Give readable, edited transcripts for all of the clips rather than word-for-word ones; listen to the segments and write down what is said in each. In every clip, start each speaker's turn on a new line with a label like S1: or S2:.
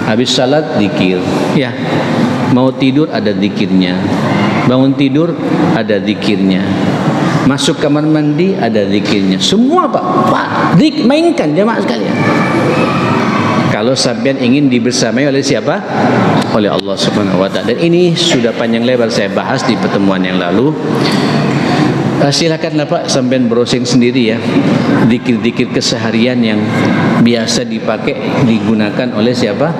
S1: Habis salat zikir, ya. Mau tidur ada zikirnya. Bangun tidur ada zikirnya. Masuk kamar mandi ada zikirnya. Semua Pak, mainkan jemaah sekalian. Kalau sampean ingin dibersamai oleh siapa? Oleh Allah Subhanahu wa taala. Dan ini sudah panjang lebar saya bahas di pertemuan yang lalu. Silakanlah Pak sampean browsing sendiri ya, zikir-zikir keseharian yang biasa dipakai digunakan oleh siapa?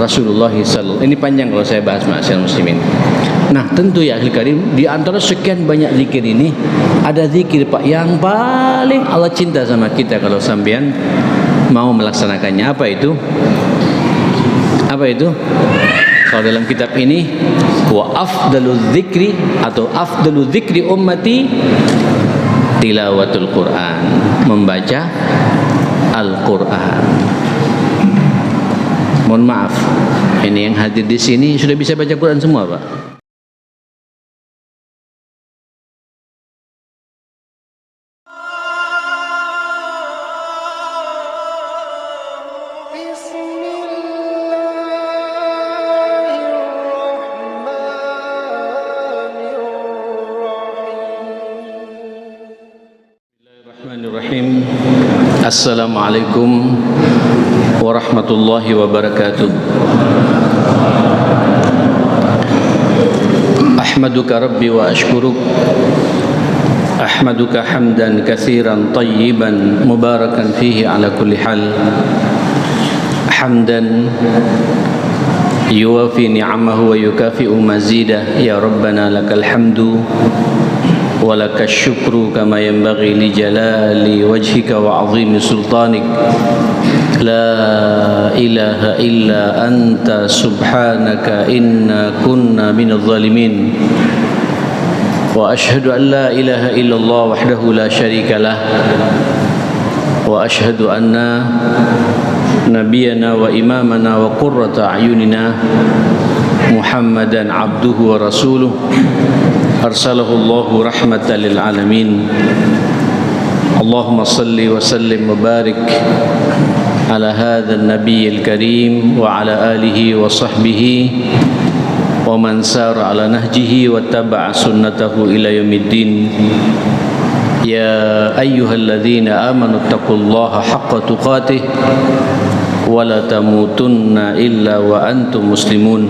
S1: Rasulullah sallallahu. Ini panjang kalau saya bahas ma'asyiral muslimin. Nah, tentu ya ahli karim, di antara sekian banyak zikir ini ada zikir Pak yang paling Allah cinta sama kita kalau sampean mau melaksanakannya. Apa itu? Apa itu? Kalau dalam kitab ini, wa afdalul dzikri atau afdalul dzikri ummati tilawatul Quran, membaca Al-Quran. Mohon maaf, ini yang hadir di sini sudah bisa baca Quran semua, Pak? Assalamualaikum warahmatullahi wabarakatuh. Ahmaduka Rabbi wa ashkuruk. Ahmaduka hamdan katsiran tayyiban mubarakan fihi ala kulli hal. Hamdan yuwafi ni'amahu wa yukafi'u mazidah. Ya Rabbana lakal hamdu ولك الشكر كما ينبغي لجلال وجهك وعظيم سلطانك لا إله إلا أنت سبحانك إنا كنا من الظالمين وأشهد أن لا إله إلا الله وحده لا شريك له وأشهد أن نبينا وإمامنا وقرة أعيننا محمدا عبده ورسوله أرسله الله رحمة للعالمين اللهم صل وسلم وبارك على هذا النبي الكريم وعلى آله وصحبه ومن سار على نهجه واتبع سنته إلى يوم الدين يا أيها الذين آمنوا اتقوا الله حق تقاته ولا تموتن إلا وأنتم مسلمون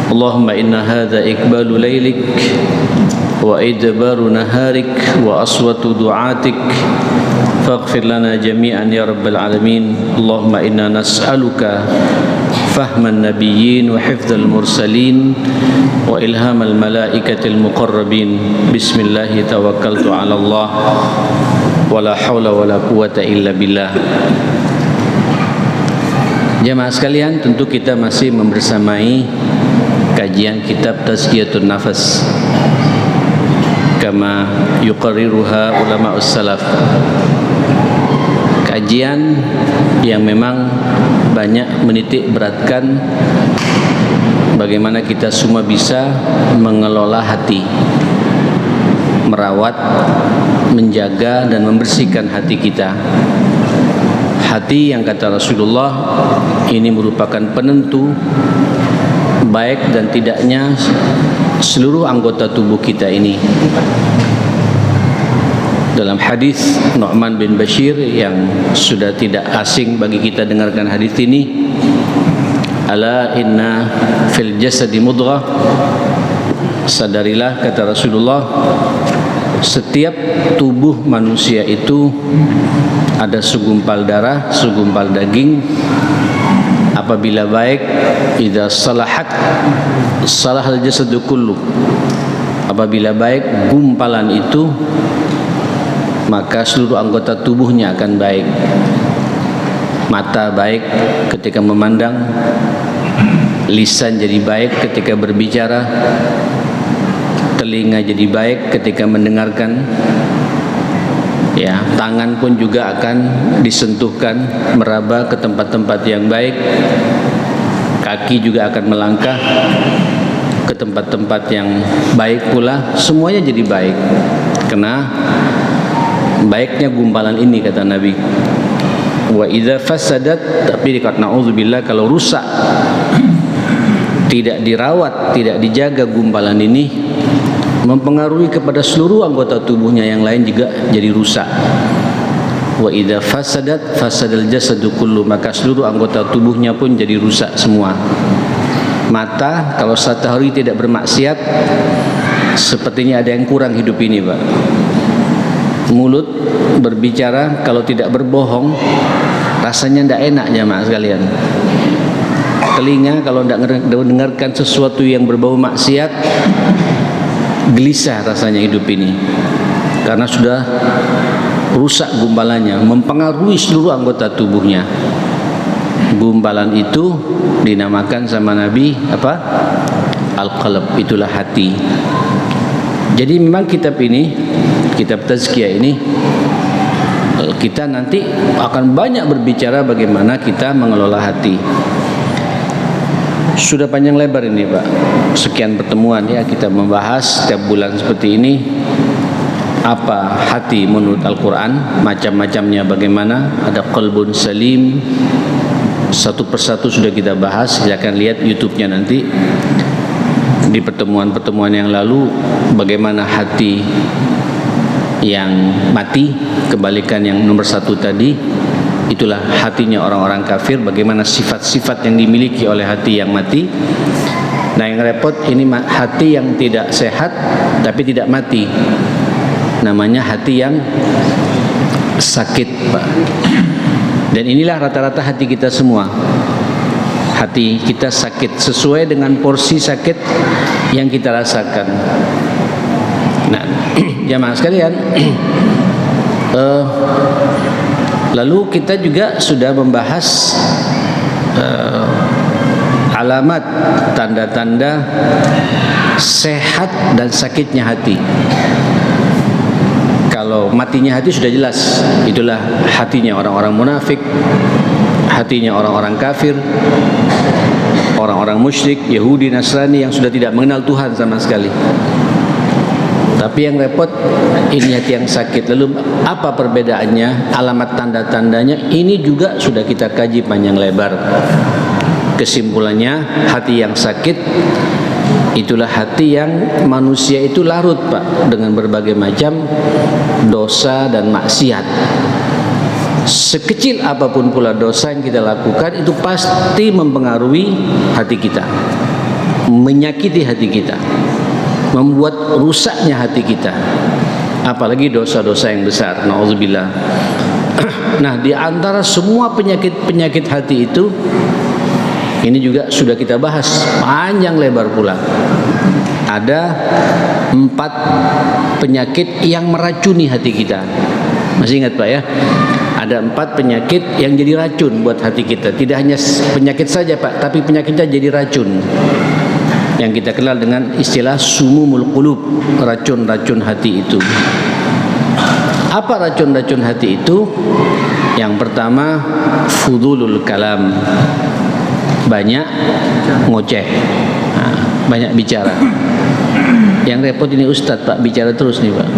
S1: اللهم إن هذا إقبال ليلك وإدبار نهارك وأصوات دعاتك فاغفر لنا جميعا يا رب العالمين اللهم إنا نسألك فهم النبيين وحفظ المرسلين وإلهام الملائكة المقربين بسم الله توكلت على الله ولا حول ولا قوة إلا بالله. Jemaah sekalian, tentu kita masih membersamai kajian kitab Tazkiyatun Nafas kama yuqarriruha ulama'us salaf. Kajian yang memang banyak menitik beratkan bagaimana kita semua bisa mengelola hati, merawat, menjaga dan membersihkan hati kita. Hati yang kata Rasulullah ini merupakan penentu baik dan tidaknya seluruh anggota tubuh kita ini. Dalam hadis Nu'man bin Bashir yang sudah tidak asing bagi kita dengarkan hadis ini, ala inna fil jasadi mudghah, sadarilah kata Rasulullah, setiap tubuh manusia itu ada segumpal darah, segumpal daging. Apabila baik, idza salahat salahal jasadu kullu. Apabila baik gumpalan itu, maka seluruh anggota tubuhnya akan baik. Mata baik ketika memandang, lisan jadi baik ketika berbicara, telinga jadi baik ketika mendengarkan, ya, tangan pun juga akan disentuhkan, meraba ke tempat-tempat yang baik. Kaki juga akan melangkah ke tempat-tempat yang baik pula. Semuanya jadi baik karena baiknya gumpalan ini, kata Nabi. Wa idza fasadat, tapi dikata naudzubillah, kalau rusak, tidak dirawat, tidak dijaga gumpalan ini, mempengaruhi kepada seluruh anggota tubuhnya yang lain juga jadi rusak. Wa idza fasadat fasadal jasadu kullu, maka seluruh anggota tubuhnya pun jadi rusak semua. Mata kalau satu hari tidak bermaksiat, sepertinya ada yang kurang hidup ini, Pak. Mulut berbicara kalau tidak berbohong, rasanya tidak enak jamaah sekalian. Telinga kalau tidak mendengarkan sesuatu yang berbau maksiat, gelisah rasanya hidup ini, karena sudah rusak gumpalannya, mempengaruhi seluruh anggota tubuhnya. Gumpalan itu dinamakan sama Nabi apa? Al-qalb, itulah hati. Jadi memang kitab ini, kitab tazkiyah ini, kita nanti akan banyak berbicara bagaimana kita mengelola hati. Sudah panjang lebar ini, Pak. Sekian pertemuan ya kita membahas setiap bulan seperti ini. Apa hati menurut Al-Quran, macam-macamnya bagaimana. Ada qalbun salim, satu persatu sudah kita bahas. Silakan lihat YouTube-nya nanti. Di pertemuan-pertemuan yang lalu, bagaimana hati yang mati, kebalikan yang nomor satu tadi, itulah hatinya orang-orang kafir. Bagaimana sifat-sifat yang dimiliki oleh hati yang mati. Nah yang repot ini hati yang tidak sehat tapi tidak mati, namanya hati yang sakit, Pak. Dan inilah rata-rata hati kita semua. Hati kita sakit sesuai dengan porsi sakit yang kita rasakan. Nah, jamaah sekalian, lalu kita juga sudah membahas alamat, tanda-tanda sehat dan sakitnya hati. Kalau matinya hati sudah jelas, itulah hatinya orang-orang munafik, hatinya orang-orang kafir, orang-orang musyrik, Yahudi, Nasrani yang sudah tidak mengenal Tuhan sama sekali. Tapi yang repot ini hati yang sakit. Lalu apa perbedaannya, alamat tanda-tandanya, ini juga sudah kita kaji panjang lebar. Kesimpulannya, hati yang sakit itulah hati yang manusia itu larut, Pak, dengan berbagai macam dosa dan maksiat. Sekecil apapun pula dosa yang kita lakukan, itu pasti mempengaruhi hati kita, menyakiti hati kita, membuat rusaknya hati kita. Apalagi dosa-dosa yang besar, na'udzubillah. Nah, di antara semua penyakit-penyakit hati itu, ini juga sudah kita bahas panjang lebar pula. Ada 4 penyakit yang meracuni hati kita. Masih ingat, Pak ya? Ada 4 penyakit yang jadi racun buat hati kita. Tidak hanya penyakit saja, Pak, tapi penyakitnya jadi racun. Yang kita kenal dengan istilah sumumul qulub, racun-racun hati itu. Apa racun-racun hati itu? Yang pertama, fudulul kalam, banyak ngoceh, banyak bicara. Yang repot ini Ustadz, Pak, bicara terus nih, Pak.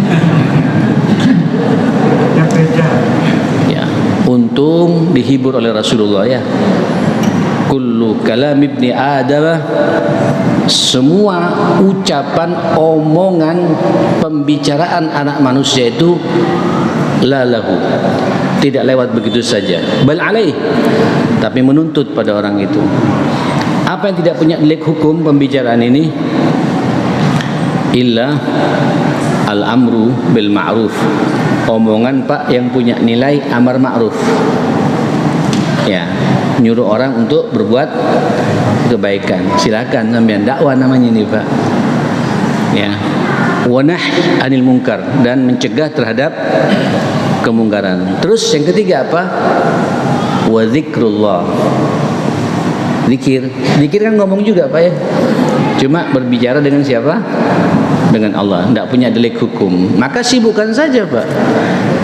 S1: Ya, untung dihibur oleh Rasulullah ya. Kullu kalam ibni Adam, semua ucapan, omongan, pembicaraan anak manusia itu lalahu, tidak lewat begitu saja, bal alaih, tapi menuntut pada orang itu. Apa yang tidak punya delik hukum pembicaraan ini? Illa al-amru bil ma'ruf, omongan, Pak, yang punya nilai amar ma'ruf. Ya, nyuruh orang untuk berbuat kebaikan. Silakan sampean, dakwah namanya ini, Pak. Ya. Wa nahy anil munkar, dan mencegah terhadap kemungkaran. Terus yang ketiga apa? Wa zikrullah. Zikir. Zikir kan ngomong juga, Pak ya. Cuma berbicara dengan siapa? Dengan Allah. Tidak punya delik hukum. Maka sibukkan saja, Pak.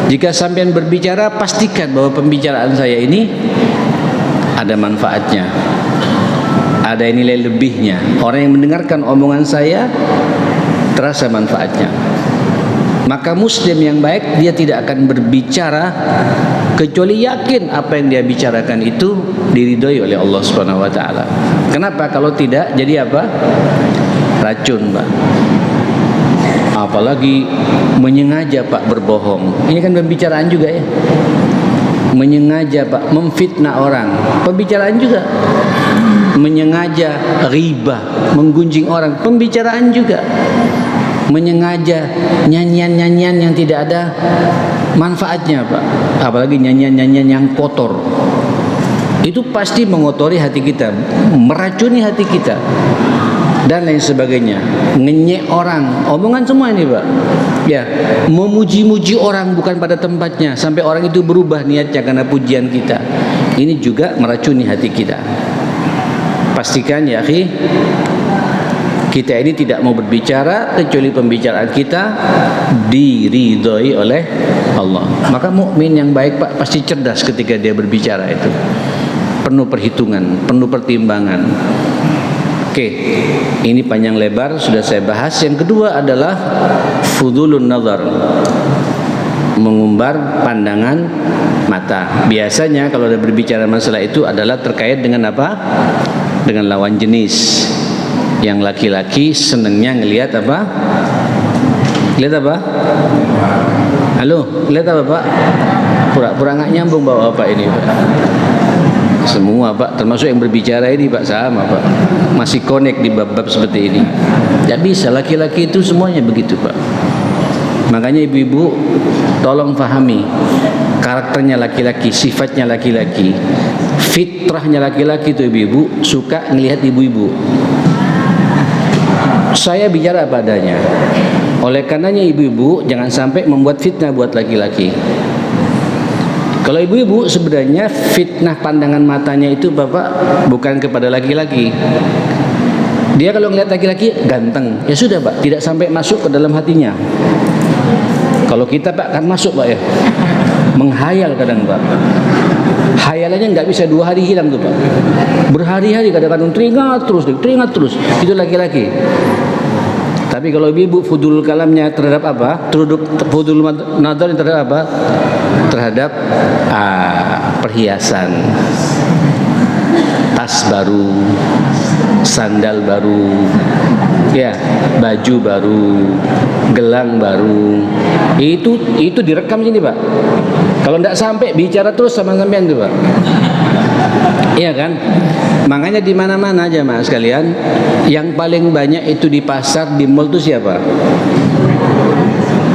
S1: Jika sampean berbicara, pastikan bahwa pembicaraan saya ini ada manfaatnya, ada nilai lebihnya. Orang yang mendengarkan omongan saya terasa manfaatnya. Maka muslim yang baik dia tidak akan berbicara kecuali yakin apa yang dia bicarakan itu diridhoi oleh Allah Subhanahu wa taala. Kenapa? Kalau tidak jadi apa? Racun, Pak. Apalagi menyengaja, Pak, berbohong. Ini kan pembicaraan juga ya. Menyengaja, Pak, memfitnah orang. Pembicaraan juga. Menyengaja riba, menggunjing orang, pembicaraan juga. Menyengaja nyanyian-nyanyian yang tidak ada manfaatnya, Pak. Apalagi nyanyian-nyanyian yang kotor. Itu pasti mengotori hati kita, meracuni hati kita, dan lain sebagainya. Ngenyek orang, omongan semua ini, Pak. Ya, memuji-muji orang bukan pada tempatnya sampai orang itu berubah niatnya karena pujian kita. Ini juga meracuni hati kita. Pastikan ya, akhi, kita ini tidak mau berbicara kecuali pembicaraan kita diridhoi oleh Allah. Maka mukmin yang baik, Pak, pasti cerdas ketika dia berbicara itu. Penuh perhitungan, penuh pertimbangan. Oke, ini panjang lebar sudah saya bahas. Yang kedua adalah fudulun nazar, mengumbar pandangan mata. Biasanya kalau ada berbicara masalah itu adalah terkait dengan apa? Dengan lawan jenis. Yang laki-laki senengnya ngelihat apa? Lihat apa? Halo, lihat apa, Pak? Pura-pura nggak nyambung bawa Bapak ini, Pak. Semua, Pak, termasuk yang berbicara ini, Pak, sama, Pak. Masih connect di bab-bab seperti ini. Tidak bisa, laki-laki itu semuanya begitu, Pak. Makanya ibu-ibu tolong pahami karakternya laki-laki, sifatnya laki-laki, fitrahnya laki-laki itu ibu-ibu suka ngelihat ibu-ibu. Saya bicara apa adanya. Oleh karenanya ibu-ibu jangan sampai membuat fitnah buat laki-laki. Kalau ibu-ibu sebenarnya fitnah pandangan matanya itu Bapak bukan kepada laki-laki. Dia kalau ngelihat laki-laki ganteng, ya sudah, Pak, tidak sampai masuk ke dalam hatinya. Kalau kita, Pak, kan masuk, Pak, ya. Menghayal kadang, Pak. Hayalannya nggak bisa 2 hari hilang tuh, Pak. Berhari-hari kadang-kadang teringat terus. Itu laki-laki. Tapi kalau ibu fudul kalamnya terhadap apa? Fudul nadar terhadap apa? Terhadap perhiasan, tas baru, sandal baru, ya, baju baru, gelang baru. Itu direkam sini, Pak. Kalau tidak sampai bicara terus sama sampean tuh, Pak. Iya kan? Makanya di mana-mana aja, Mas, sekalian, yang paling banyak itu di pasar, di mall itu siapa?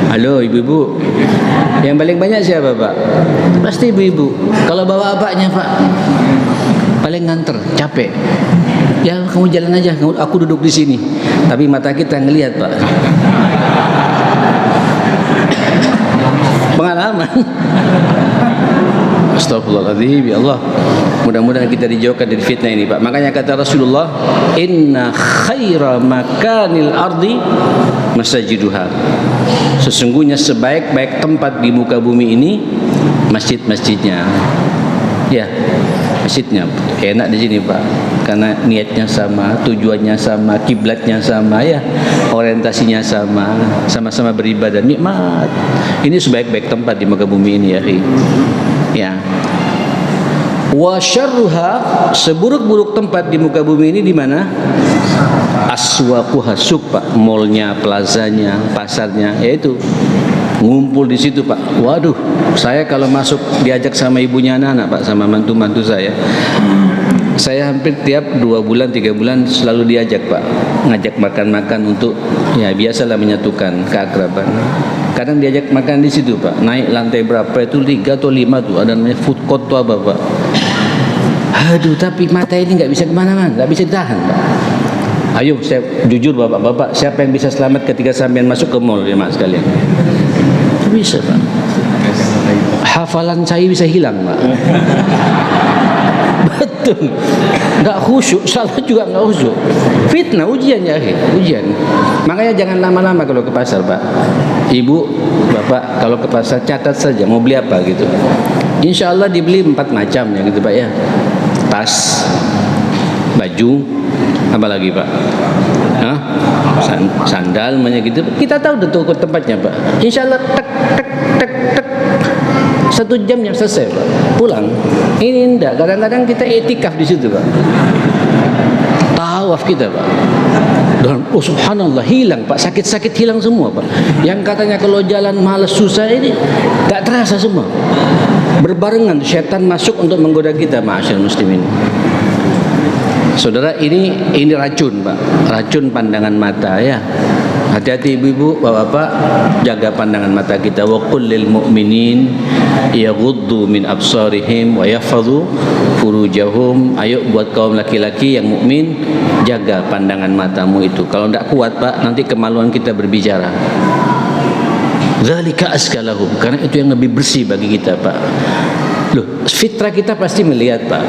S1: Halo ibu-ibu, yang paling banyak siapa, Pak? Pasti ibu-ibu. Kalau bawa bapaknya, Pak, paling nganter, capek. Ya kamu jalan aja, aku duduk di sini. Tapi mata kita ngelihat, Pak. Pengalaman. Astagfirullahaladzim, ya Allah. Mudah-mudahan kita dijauhkan dari fitnah ini, Pak. Makanya kata Rasulullah, inna khaira makanil ardi masajiduha. Sesungguhnya sebaik-baik tempat di muka bumi ini masjid-masjidnya. Ya, masjidnya enak di sini, Pak. Karena niatnya sama, tujuannya sama, kiblatnya sama, ya, orientasinya sama, sama-sama beribadah, nikmat. Ini sebaik-baik tempat di muka bumi ini, ya, ya. Wa syarruha, seburuk-buruk tempat di muka bumi ini di mana? Aswaquha, Pak, mallnya, plazanya, pasarnya, yaitu ngumpul di situ, Pak. Waduh, saya kalau masuk diajak sama ibunya anak-anak, Pak, sama mantu-mantu saya hampir tiap 2 bulan 3 bulan selalu diajak, Pak, ngajak makan-makan untuk, ya, biasalah menyatukan keakraban. Kadang diajak makan di situ, Pak. Naik lantai berapa itu, 3 atau 5 tuh, ada namanya food court tuh apa, Pak. Aduh, tapi mata ini nggak bisa kemana-mana, nggak bisa ditahan, Pak. Ayo, saya jujur, bapak-bapak, siapa yang bisa selamat ketika sampean masuk ke mall, ya, Mas, sekalian? Tidak bisa, Pak. Hafalan saya bisa hilang, Pak. Betul. Nggak khusyuk, salah juga nggak khusyuk. Fitnah, ujian, ya, ujian. Makanya jangan lama-lama kalau ke pasar, Pak. Ibu, bapak, kalau ke pasar catat saja mau beli apa gitu. Insya Allah dibeli 4 macam, ya, gitu, Pak, ya. Tas, baju, Apalagi Pak? Hah? Sandal gitu. Kita tahu betul tempatnya Pak. Insya Allah tek tek tek tek 1 jam yang selesai Pak. Pulang. Ini enggak. Kadang-kadang kita etikaf di situ Pak. Tawaf kita Pak. Dan subhanallah hilang Pak, sakit-sakit hilang semua Pak. Yang katanya kalau jalan malas susah ini tak terasa semua. Berbarengan setan masuk untuk menggoda kita, ma'asyar muslimin. Saudara, ini racun Pak, racun pandangan mata ya. Hati-hati ibu-ibu, bapak-bapak, jaga pandangan mata kita. Wa qul lil mu'minin yaghuddu min absarihim wa yahfazu furujahum. Ayo buat kaum laki-laki yang mukmin, jaga pandangan matamu itu. Kalau tidak kuat Pak, nanti kemaluan kita berbicara. Dzalika askalahum, karena itu yang lebih bersih bagi kita Pak. Loh, fitrah kita pasti melihat Pak,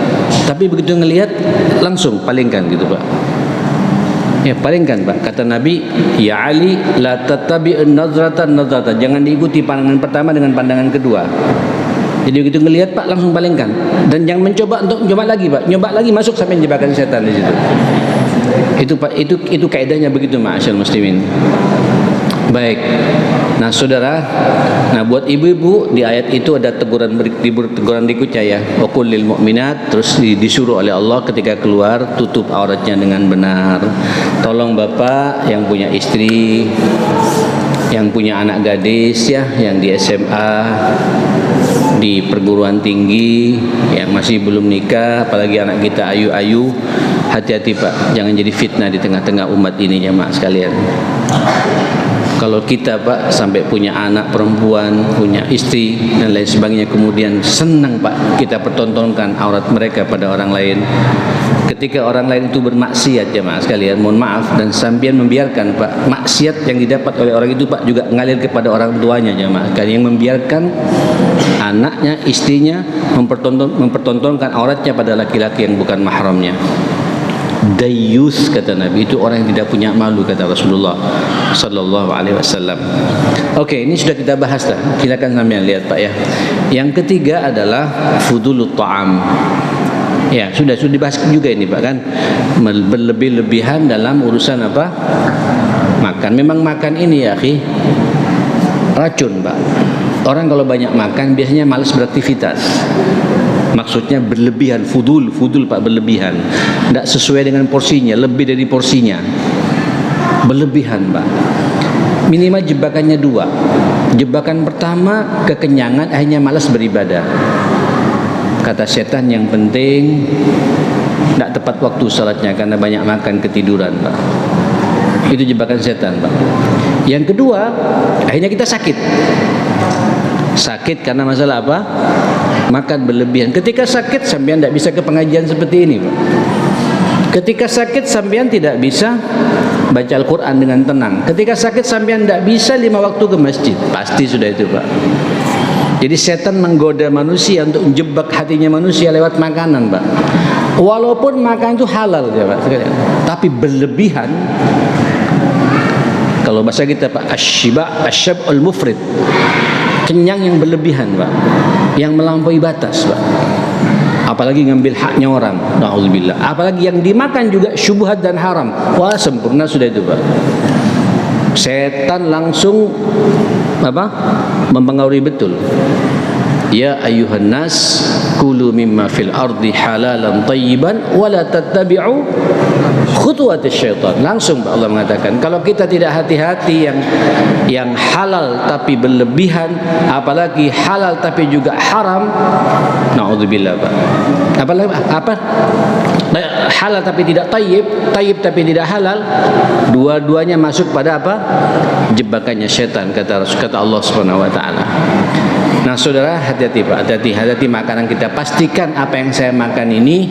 S1: tapi begitu ngelihat langsung palingkan gitu Pak. Ya palingkan Pak. Kata Nabi, ya Ali, la tattabi'un nazratan nazratan. Jangan diikuti pandangan pertama dengan pandangan kedua. Jadi begitu ngelihat Pak langsung palingkan. Dan jangan mencoba untuk mencoba lagi Pak. Nyoba lagi masuk sampai jebakan setan di situ. Itu Pak, itu kaidahnya begitu ma'asyar muslimin. Baik. Nah saudara, nah buat ibu-ibu di ayat itu ada teguran berikutnya ya. Wa qul lil mu'minat, terus disuruh oleh Allah ketika keluar tutup auratnya dengan benar. Tolong bapak yang punya istri, yang punya anak gadis ya, yang di SMA, di perguruan tinggi, yang masih belum nikah, apalagi anak kita ayu-ayu, hati-hati Pak, jangan jadi fitnah di tengah-tengah umat ini jemaah sekalian. Kalau kita Pak sampai punya anak perempuan, punya istri dan lain sebagainya, kemudian senang Pak kita pertontonkan aurat mereka pada orang lain. Ketika orang lain itu bermaksiat jemaah sekalian, mohon maaf, dan sambian membiarkan Pak maksiat yang didapat oleh orang itu Pak juga ngalir kepada orang tuanya jemaah sekalian, yang membiarkan anaknya, istrinya mempertontonkan auratnya pada laki-laki yang bukan mahramnya. Dayyus kata Nabi, itu orang yang tidak punya malu kata Rasulullah sallallahu alaihi wasallam. Oke, ini sudah kita bahas dah. Silakan sampean lihat Pak ya. Yang ketiga adalah fudulut ta'am. Ya, sudah dibahas juga ini Pak kan. Berlebih-lebihan dalam urusan apa? Makan. Memang makan ini ya, akhi, racun Pak. Orang kalau banyak makan biasanya malas beraktivitas. Maksudnya berlebihan, fudul Pak, berlebihan. Tidak sesuai dengan porsinya, lebih dari porsinya. Berlebihan Pak. Minimal jebakannya 2. Jebakan pertama, kekenyangan, akhirnya malas beribadah. Kata setan yang penting tidak tepat waktu salatnya karena banyak makan, ketiduran Pak. Itu jebakan setan Pak. Yang kedua, akhirnya kita sakit. Sakit karena masalah apa? Makan berlebihan. Ketika sakit sampean tidak bisa ke pengajian seperti ini Pak. Ketika sakit sampean tidak bisa baca Al-Quran dengan tenang. Ketika sakit sampean tidak bisa 5 waktu ke masjid. Pasti sudah itu Pak. Jadi setan menggoda manusia untuk menjebak hatinya manusia lewat makanan Pak. Walaupun makan itu halal ya Pak, tapi berlebihan. Kalau bahasa kita Pak, asyab'ul mufrid. Kenyang yang berlebihan Pak, yang melampaui batas Pak. Apalagi ngambil haknya orang, na'udzubillah. Apalagi yang dimakan juga syubhat dan haram. Wah, sempurna sudah itu Pak. Setan langsung apa? Mempengaruhi betul. Ya ayuhan nas kulu mimma fil ardi halalan tayyiban wala tattabi'u khutuwatis syaitan. Langsung Allah mengatakan, kalau kita tidak hati-hati yang halal tapi berlebihan, apalagi halal tapi juga haram, naudzubillah Pak. Apalagi apa? Halal tapi tidak tayyib, tayyib tapi tidak halal, dua-duanya masuk pada apa? Jebakannya syaitan, kata Allah Subhanahu wa taala. Nah saudara, hati-hati Pak, hati-hati makanan kita. Pastikan apa yang saya makan ini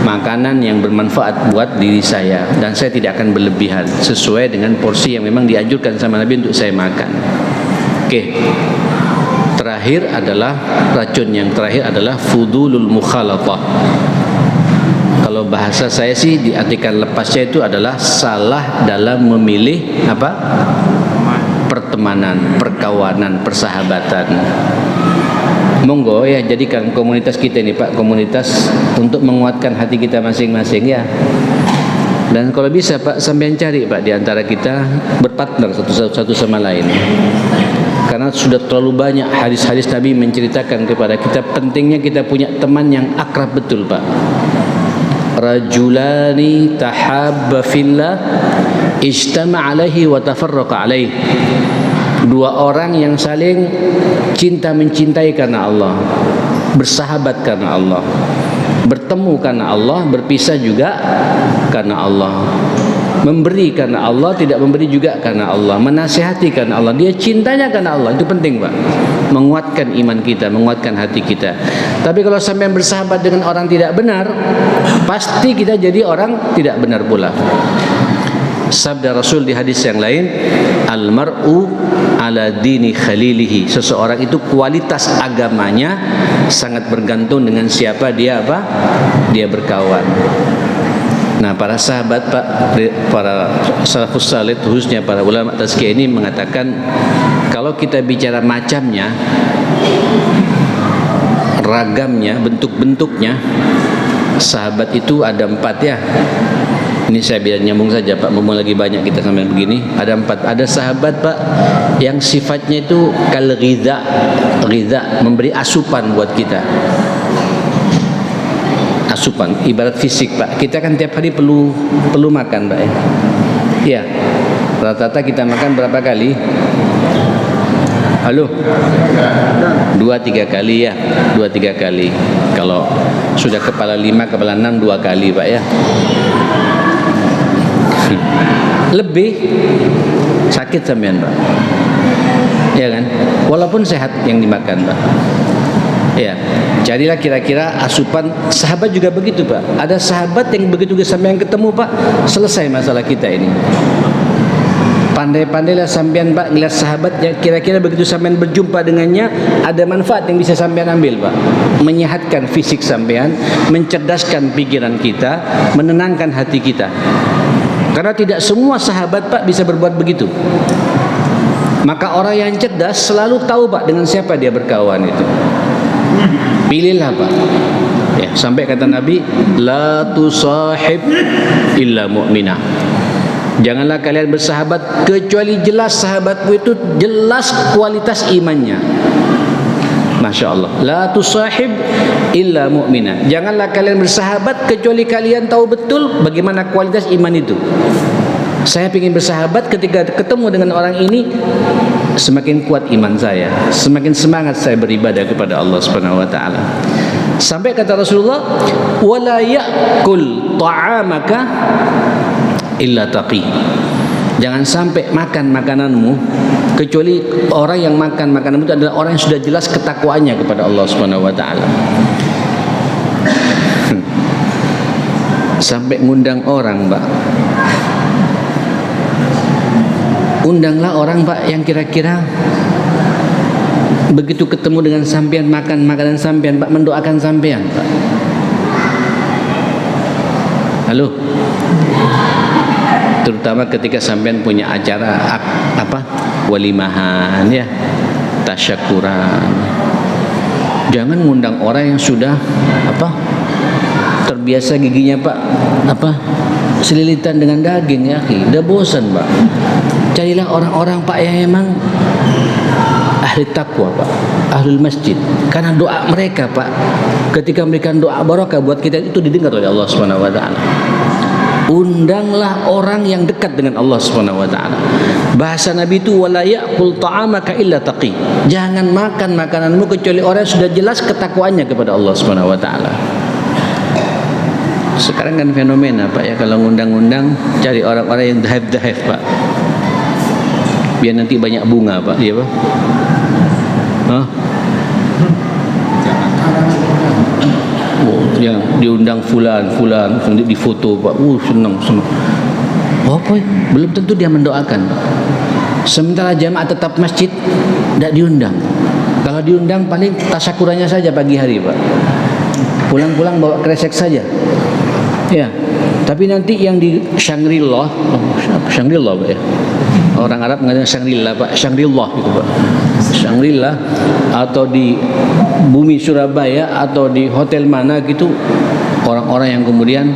S1: makanan yang bermanfaat buat diri saya, dan saya tidak akan berlebihan, sesuai dengan porsi yang memang dianjurkan sama Nabi untuk saya makan. Oke. Terakhir adalah racun yang terakhir adalah fudulul mukhalatah. Kalau bahasa saya sih diartikan lepasnya itu adalah salah dalam memilih apa? Pertemanan, perkawanan, persahabatan. Monggo ya, jadikan komunitas kita ini Pak komunitas untuk menguatkan hati kita masing-masing ya. Dan kalau bisa Pak, sampean cari Pak di antara kita berpartner satu sama lain. Karena sudah terlalu banyak hadis-hadis Nabi menceritakan kepada kita pentingnya kita punya teman yang akrab betul Pak. Rajulani tahabba fillah ijtama alaihi wa tafarraqa alaihi. Dua orang yang saling cinta mencintai karena Allah, bersahabat karena Allah, bertemu karena Allah, berpisah juga karena Allah, memberi karena Allah, tidak memberi juga karena Allah, menasihati karena Allah, dia cintanya karena Allah. Itu penting Pak, menguatkan iman kita, menguatkan hati kita. Tapi kalau sampai bersahabat dengan orang tidak benar, pasti kita jadi orang tidak benar pula. Sabda Rasul di hadis yang lain, al-mar'u ala dini khalilihi. Seseorang itu kualitas agamanya sangat bergantung dengan siapa dia dia berkawan. Nah, para sahabat Pak, para salafus salih, khususnya para ulama tazkiyah ini mengatakan, kalau kita bicara macamnya, ragamnya, bentuk-bentuknya, sahabat itu ada 4 ya. Ini saya biar nyambung saja Pak, mumpung lagi banyak kita sampai begini. Ada 4. Ada sahabat Pak yang sifatnya itu kal ghidha, memberi asupan buat kita. Asupan, ibarat fisik Pak. Kita kan tiap hari perlu makan Pak ya. Iya. Rata-rata kita makan berapa kali? Halo? 2-3 kali ya. 2-3 kali. Kalau sudah kepala 5, kepala 6, 2 kali Pak ya. Lebih sakit sampean Pak, ya kan? Walaupun sehat yang dimakan Pak. Ya, carilah kira-kira asupan. Sahabat juga begitu Pak. Ada sahabat yang begitu sampean ketemu Pak, selesai masalah kita ini. Pandai-pandailah sampean Pak ngeliat sahabat yang kira-kira begitu sampean berjumpa dengannya, ada manfaat yang bisa sampean ambil Pak. Menyehatkan fisik sampean, mencerdaskan pikiran kita, menenangkan hati kita. Karena tidak semua sahabat Pak bisa berbuat begitu. Maka orang yang cerdas selalu tahu Pak dengan siapa dia berkawan itu. Pilihlah Pak. Ya, sampai kata Nabi, la tusahib illa mu'minah. Janganlah kalian bersahabat kecuali jelas sahabatmu itu jelas kualitas imannya. Masya Allah. La tusahib illa mu'minah. Janganlah kalian bersahabat kecuali kalian tahu betul bagaimana kualitas iman itu. Saya ingin bersahabat, ketika ketemu dengan orang ini semakin kuat iman saya, semakin semangat saya beribadah kepada Allah Subhanahu wa taala. Sampai kata Rasulullah, wala ya'kul ta'amaka illa taqi. Jangan sampai makan makananmu kecuali orang yang makan makananmu itu adalah orang yang sudah jelas ketakwaannya kepada Allah Subhanahu wa taala. Sampai ngundang orang, Pak. Undanglah orang Pak yang kira-kira begitu ketemu dengan sampean, makan makanan sampean Pak, mendoakan sampean Pak. Halo. Terutama ketika sampean punya acara walimahan ya, tasyakuran. Jangan ngundang orang yang sudah terbiasa giginya Pak selilitan dengan daging ya, udah bosan Pak. Carilah orang-orang Pak yang memang ahli takwa Pak, ahlul masjid. Karena doa mereka Pak, ketika memberikan doa barokah buat kita itu didengar oleh Allah Subhanahu wa taala. Undanglah orang yang dekat dengan Allah Subhanahu wa taala. Bahasa Nabi itu wala ya'kul ta'amaka illa taqi. Jangan makan makananmu kecuali orang yang sudah jelas ketakwaannya kepada Allah Subhanahu wa taala. Sekarang kan fenomena Pak ya, kalau ngundang-undang cari orang-orang yang dahif-dahif Pak. Biar nanti banyak bunga Pak, iya Pak. Yang diundang fulan untuk difoto Pak. Senang. Apa? Belum tentu dia mendoakan Pak. Sementara jamaah tetap masjid tidak diundang. Kalau diundang paling tasyakurannya saja pagi hari Pak. Pulang-pulang bawa kresek saja. Ya. Tapi nanti yang di Shangri-La Pak ya. Orang Arab mengatakan Shangri-La Pak, Shangri-La gitu Pak. Shangri-La atau di Bumi Surabaya atau di hotel mana gitu, orang-orang yang kemudian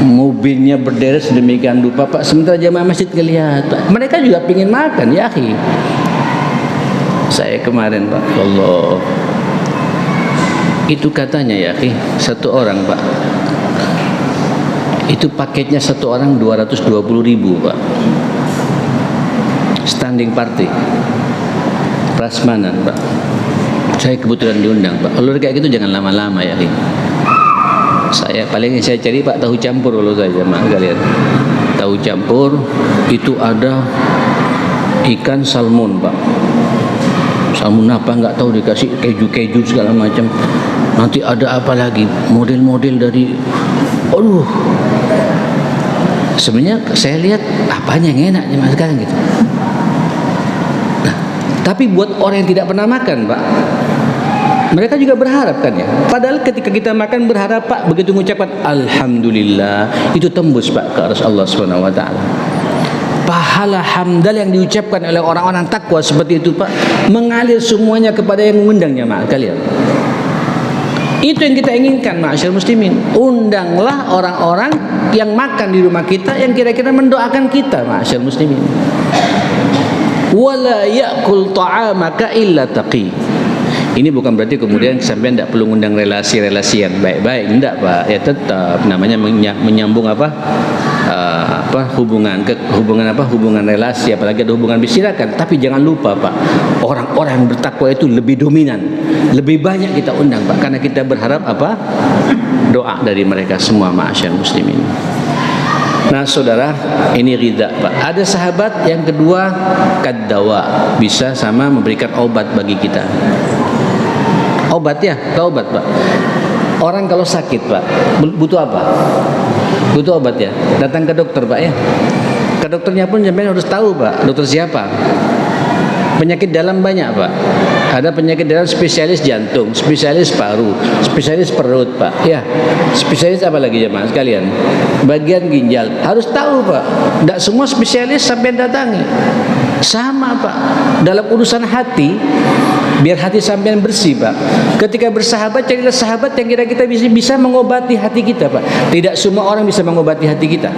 S1: mobilnya berderet sedemikian rupa Pak, sementara jamaah masjid kelihatan. Mereka juga pingin makan ya akhi. Saya kemarin Pak, Allah, itu katanya ya akhi, satu orang Pak, itu paketnya satu orang 220.000 Pak, standing party prasmanan Pak. Saya kebetulan diundang Pak. Kalau kayak gitu jangan lama-lama ya akhi. Saya paling saya cari Pak tahu campur kalau saya jamaah kalian. Tahu campur itu ada ikan salmon Pak. Salmon apa nggak tahu, dikasih keju-keju segala macam. Nanti ada apa lagi? Model-model dari, aduh. Sebenarnya saya lihat apanya yang enak jamaah sekarang gitu. Nah, tapi buat orang yang tidak pernah makan Pak, mereka juga berharap kan ya. Padahal ketika kita makan berharap Pak, begitu mengucapkan alhamdulillah, itu tembus Pak ke arus Allah Subhanahu wa taala. Pahala hamdal yang diucapkan oleh orang-orang takwa seperti itu Pak, mengalir semuanya kepada yang mengundangnya Mak kalian. Itu yang kita inginkan ma'asyar muslimin. Undanglah orang-orang yang makan di rumah kita yang kira-kira mendoakan kita ma'asyar muslimin. Wala ya'kul ta'amaka illa taqi. Ini bukan berarti kemudian sampai tidak perlu undang relasi-relasi yang baik-baik, tidak Pak. Ya tetap namanya menyambung hubungan relasi, apalagi ada hubungan silakan. Tapi jangan lupa Pak, orang-orang yang bertakwa itu lebih dominan, lebih banyak kita undang Pak, karena kita berharap apa? Doa dari mereka semua ma'asyar muslimin. Nah saudara, ini ridha Pak. Ada sahabat yang kedua kaddawa, bisa sama memberikan obat bagi kita. Obat ya, obat Pak. Orang kalau sakit Pak, butuh apa? Butuh obat ya. Datang ke dokter Pak ya. Ke dokternya pun sampai harus tahu Pak, dokter siapa. Penyakit dalam banyak Pak. Ada penyakit dalam spesialis jantung, spesialis paru, spesialis perut Pak. Ya, spesialis apa lagi jemaah sekalian? Bagian ginjal. Harus tahu Pak. Tidak semua spesialis sampai datangi. Sama Pak. Dalam urusan hati, biar hati sampean bersih Pak. Ketika bersahabat, carilah sahabat yang kira-kira bisa mengobati hati kita Pak. Tidak semua orang bisa mengobati hati kita.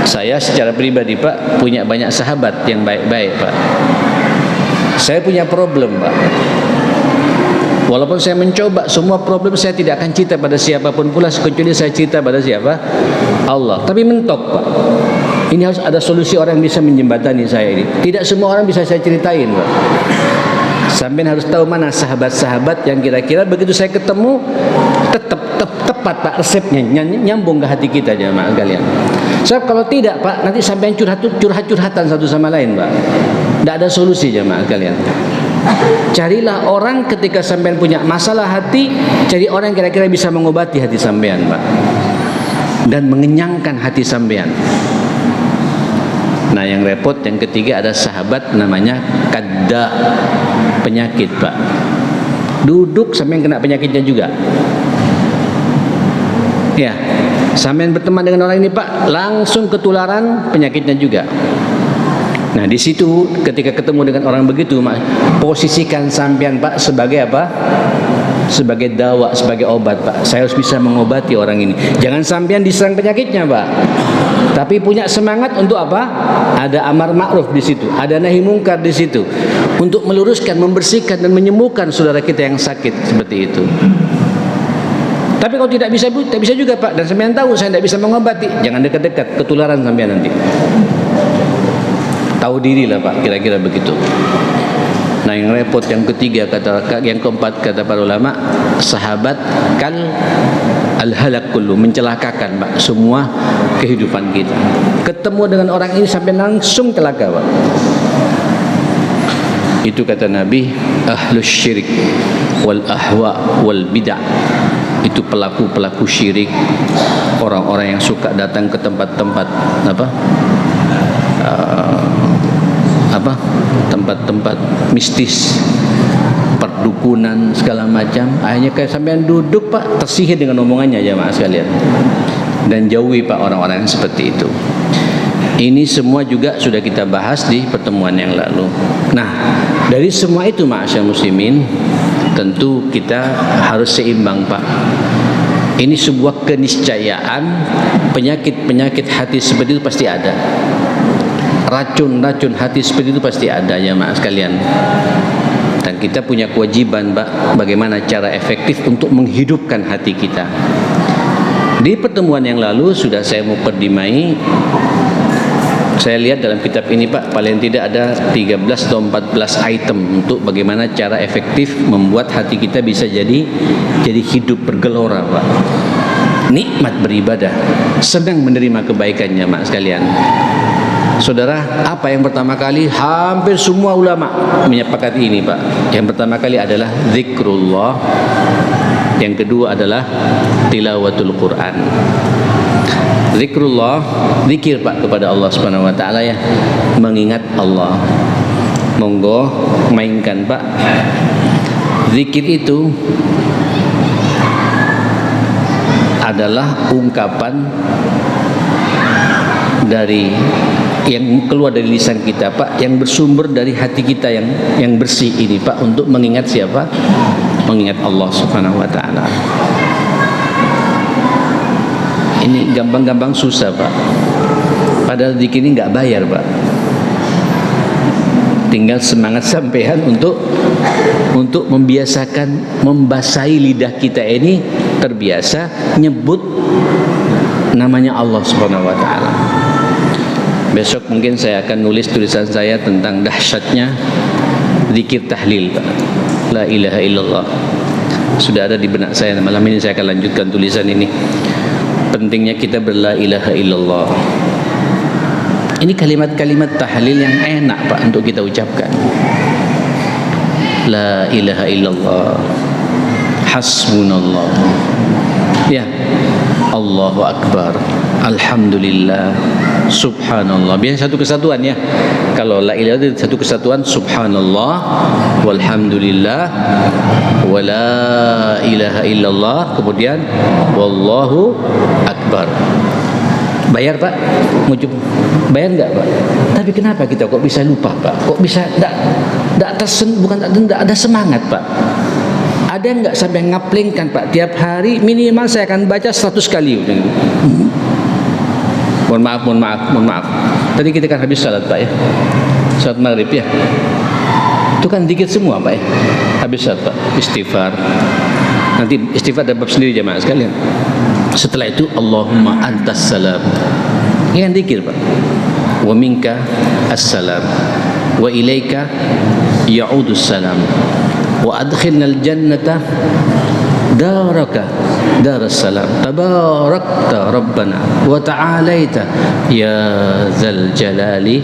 S1: Saya secara pribadi Pak punya banyak sahabat yang baik-baik Pak. Saya punya problem Pak. Walaupun saya mencoba semua problem, saya tidak akan cerita pada siapapun pula, kecuali saya cerita pada siapa? Allah. Tapi mentok Pak. Ini harus ada solusi, orang yang bisa menjembatani saya ini. Tidak semua orang bisa saya ceritain Pak. Sampai harus tahu mana sahabat-sahabat yang kira-kira begitu saya ketemu tepat Pak resepnya, nyambung ke hati kita jemaah kalian. Sebab kalau tidak Pak, nanti sampai curhat-curhatan satu sama lain Pak. Tidak ada solusi jemaah kalian. Carilah orang ketika sampean punya masalah hati, cari orang yang kira-kira bisa mengobati hati sampean Pak, dan mengenyangkan hati sampean. Nah yang repot yang ketiga ada sahabat namanya kadda, penyakit Pak. Duduk sampean kena penyakitnya juga. Ya, sampean berteman dengan orang ini Pak, langsung ketularan penyakitnya juga. Nah di situ ketika ketemu dengan orang begitu, posisikan sampean Pak sebagai apa? Sebagai dawa, sebagai obat Pak. Saya harus bisa mengobati orang ini. Jangan sampean diserang penyakitnya Pak, tapi punya semangat untuk apa? Ada amar ma'ruf di situ, ada nahi mungkar di situ, untuk meluruskan, membersihkan dan menyembuhkan saudara kita yang sakit seperti itu. Tapi kalau tidak bisa juga Pak, dan sampean tahu saya tidak bisa mengobati, jangan dekat-dekat, ketularan sampean nanti. Tahu diri lah Pak, kira-kira begitu. Nah yang repot yang ketiga, yang keempat kata para ulama, sahabat kal al-halak kullu, mencelakakan Pak semua kehidupan kita. Ketemu dengan orang ini sampai langsung celaka Pak. Itu kata Nabi, ahlus syirik wal ahwa wal bid'ah. Itu pelaku-pelaku syirik, orang-orang yang suka datang ke tempat-tempat tempat-tempat mistis, perdukunan segala macam. Akhirnya kayak sampean duduk Pak, tersihir dengan omongannya jemaah sekalian. Dan jauhi Pak orang-orang yang seperti itu. Ini semua juga sudah kita bahas di pertemuan yang lalu. Nah, dari semua itu ma'asyar muslimin, tentu kita harus seimbang Pak. Ini sebuah keniscayaan, penyakit-penyakit hati seperti itu pasti ada. Racun-racun hati seperti itu pasti ada, ya jemaah sekalian. Dan kita punya kewajiban, Pak, bagaimana cara efektif untuk menghidupkan hati kita. Di pertemuan yang lalu sudah saya mukaddimai. Saya lihat dalam kitab ini, Pak, paling tidak ada 13 atau 14 item untuk bagaimana cara efektif membuat hati kita bisa jadi hidup bergelora, Pak. Nikmat beribadah, senang menerima kebaikannya, Mak sekalian. Saudara, apa yang pertama kali hampir semua ulama menyepakati ini, Pak. Yang pertama kali adalah zikrullah. Yang kedua adalah tilawatul Quran. Zikrullah, zikir, Pak, kepada Allah Subhanahu wa taala, ya. Mengingat Allah. Monggo mainkan, Pak. Zikir itu adalah ungkapan dari yang keluar dari lisan kita, Pak, yang bersumber dari hati kita yang bersih ini, Pak, untuk mengingat siapa? Mengingat Allah Subhanahu wa taala. Ini gampang-gampang susah, Pak. Padahal zikir ini nggak bayar, Pak. Tinggal semangat sampean untuk membiasakan, membasahi lidah kita ini terbiasa nyebut namanya Allah Subhanahu wa taala. Besok mungkin saya akan nulis tulisan saya tentang dahsyatnya zikir tahlil, Pak. La ilaha illallah. Sudah ada di benak saya. Malam ini saya akan lanjutkan tulisan ini. Pentingnya kita berla ilaha illallah. Ini kalimat-kalimat tahlil yang enak, Pak, untuk kita ucapkan. La ilaha illallah, hasbunallah, ya, Allahu akbar, alhamdulillah, subhanallah. Biar satu kesatuan, ya. Kalau la ilaha itu satu kesatuan, subhanallah, walhamdulillah, wala ilaha illallah, kemudian wallahu akbar. Bayar, Pak? Bayar enggak, Pak? Tapi kenapa kita kok bisa lupa, Pak? Kok bisa enggak ada semangat, Pak? Ada enggak sampai ngaplingkan, Pak? Tiap hari minimal saya akan baca 100 kali. Mohon maaf. Tadi kita kan habis salat, Pak, ya. Salat maghrib, ya. Itu kan dikit semua, Pak, ya. Habis salat, Pak, istighfar. Nanti istighfar ada bab sendiri, jemaah sekalian. Setelah itu Allahumma antas salam. Ini kan zikir, Pak. Wa minka as-salam wa ilaika ya'udus salam wa adkhilnal jannata daraka daras salam tabarakta rabbana wa ta'alaita ya zal jalali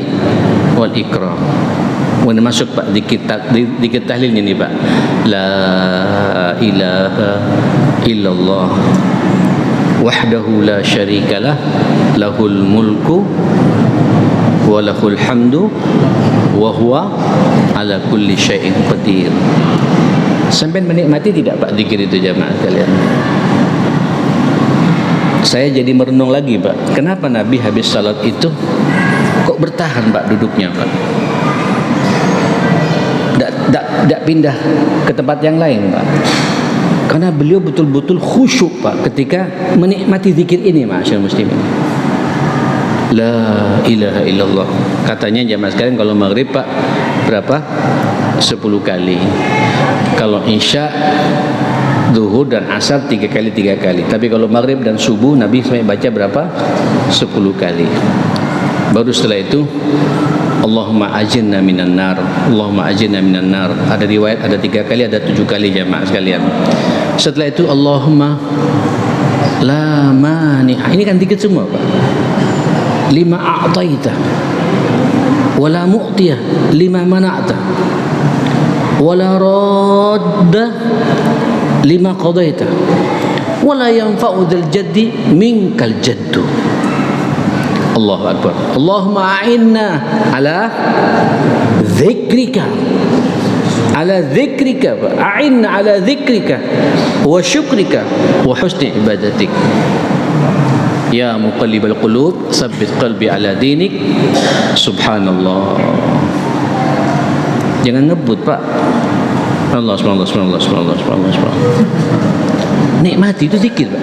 S1: wal ikram. Mana masuk, Pak, dikit tahlilnya nih, Pak. La ilaha illallah wahdahu la syarikalah lahul mulku wa lahul hamdu wa huwa ala kulli syai'in qadir. Sampai menikmati tidak, Pak, zikir itu, jemaah sekalian? Saya jadi merenung lagi, Pak. Kenapa Nabi habis salat itu kok bertahan, Pak, duduknya, Pak? Tak pindah ke tempat yang lain, Pak. Karena beliau betul-betul khusyuk, Pak, ketika menikmati zikir ini, ma'asyiral muslimin. La ilaha illallah. Katanya jamaah sekalian kalau maghrib, Pak, berapa? 10 kali. Kalau isya, zuhur dan asar 3 kali. Tapi kalau maghrib dan subuh Nabi sampai baca berapa? 10 kali. Baru setelah itu Allahumma ajirna minan nar, Allahumma ajirna minan nar. Ada riwayat ada 3 kali, ada 7 kali, jamaah sekalian. Setelah itu Allahumma la mani'a. Ini kan dikit semua, Pak. Lima a'taita wa la mu'tiya lima mana'ta wa la radda lima qadaita wa la yanfa'u dzal jaddi minkal jaddu. Allahu akbar. Allahumma a'inna ala dzikrika a'inna ala dzikrika wa syukrika wa husni ibadatik. Ya muqallibal qulub tsabbit qalbi ala dinik. Subhanallah. Jangan ngebut, Pak. Allah subhanallah. nikmati, itu zikir Pak.